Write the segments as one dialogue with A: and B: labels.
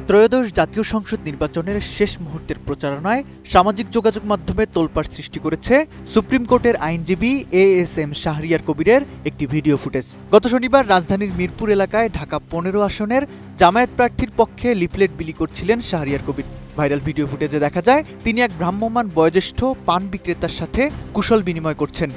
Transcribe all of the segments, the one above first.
A: ত্রয়োদশ জাতীয় সংসদ নির্বাচনের শেষ মুহূর্তের প্রচারণায় সামাজিক যোগাযোগ মাধ্যমে তোলপাড় সৃষ্টি করেছে সুপ্রিম কোর্টের আইনজীবী এএসএম শাহরিয়ার কবিরের একটি ভিডিও ফুটেজ। গত শনিবার রাজধানীর মিরপুর এলাকায় ঢাকা ১৫ আসনের জামায়াত প্রার্থীর পক্ষে লিফলেট বিলি করছিলেন শাহরিয়ার কবির। ভাইরাল ভিডিও ফুটেজে দেখা যায় তিনি এক ভ্রাম্যমাণ বয়োজ্যেষ্ঠ পান বিক্রেতার সাথে কুশল বিনিময় করছেন।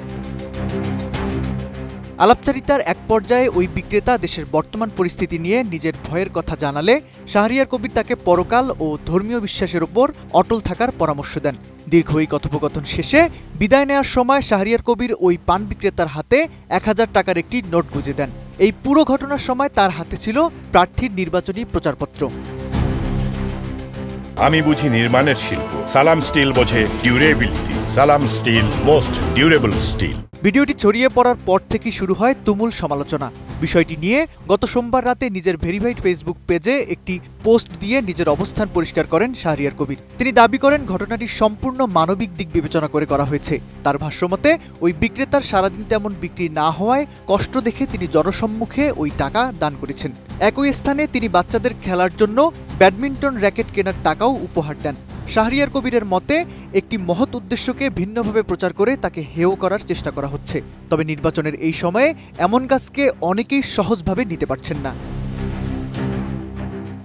A: আলাপচারিতার এক পর্যায়ে ওই বিক্রেতা দেশের বর্তমান পরিস্থিতি নিয়ে নিজের ভয়ের কথা জানালে শাহরিয়ার কবির তাকে পরকাল ও ধর্মীয় বিশ্বাসের ওপর অটল থাকার পরামর্শ দেন। দীর্ঘ এই কথোপকথন শেষে বিদায় নেওয়ার সময় শাহরিয়ার কবির ওই পান বিক্রেতার হাতে ১,০০০ টাকার একটি নোট গুঁজে দেন। এই পুরো ঘটনার সময় তার হাতে ছিল প্রার্থীর নির্বাচনী প্রচারপত্র।
B: আমি বুঝি নির্মাণের শিল্প, সালাম স্টিল বোঝে ডিউরেবিলিটি। সালাম স্টিল, মোস্ট ডিউরেবল স্টিল।
A: ভিডিওটি ছড়িয়ে পড়ার পর থেকে শুরু হয় তুমুল সমালোচনা। বিষয়টি নিয়ে গত সোমবার রাতে নিজের ভেরিফাইড ফেসবুক পেজে একটি পোস্ট দিয়ে নিজের অবস্থান পরিষ্কার করেন শাহরিয়ার কবির। তিনি দাবি করেন ঘটনাটি সম্পূর্ণ মানবিক দিক বিবেচনা করে করা হয়েছে। তার ভাষ্যমতে ওই বিক্রেতার সারাদিন তেমন বিক্রি না হওয়ায় কষ্ট দেখে তিনি জনসম্মুখে ওই টাকা দান করেছেন। একই স্থানে তিনি বাচ্চাদের খেলার জন্য ব্যাডমিন্টন র্যাকেট কেনার টাকাও উপহার দেন। শাহরিয়ার কবিরের মতে একটি মহৎ উদ্দেশ্যকে ভিন্নভাবে প্রচার করে তাকে হেয় করার চেষ্টা করা হচ্ছে। তবে নির্বাচনের এই সময়ে এমন কাজকে অনেকেই সহজভাবে নিতে পারছেন না।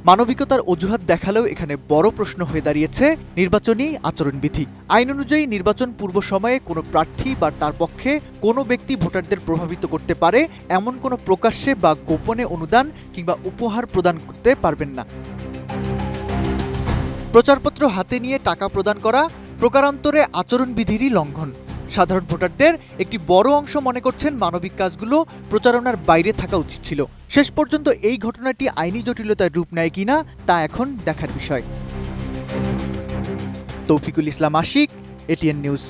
A: মানবিকতার অজুহাত দেখালেও এখানে বড় প্রশ্ন হয়ে দাঁড়িয়েছে নির্বাচনী আচরণবিধি। আইন অনুযায়ী নির্বাচন পূর্ব সময়ে কোনো প্রার্থী বা তার পক্ষে কোনো ব্যক্তি ভোটারদের প্রভাবিত করতে পারে এমন কোনো প্রকাশ্যে বা গোপনে অনুদান কিংবা উপহার প্রদান করতে পারবেন না। প্রচারপত্র হাতে নিয়ে টাকা প্রদান করা প্রকারান্তরে আচরণবিধিরই লঙ্ঘন। সাধারণ ভোটারদের একটি বড় অংশ মনে করছেন মানবিক কাজগুলো প্রচারণার বাইরে থাকা উচিত ছিল। শেষ পর্যন্ত এই ঘটনাটি আইনি জটিলতায় রূপ নেয় কিনা তা এখন দেখার বিষয়। তৌফিকুল ইসলাম আশিক, এটিএন নিউজ।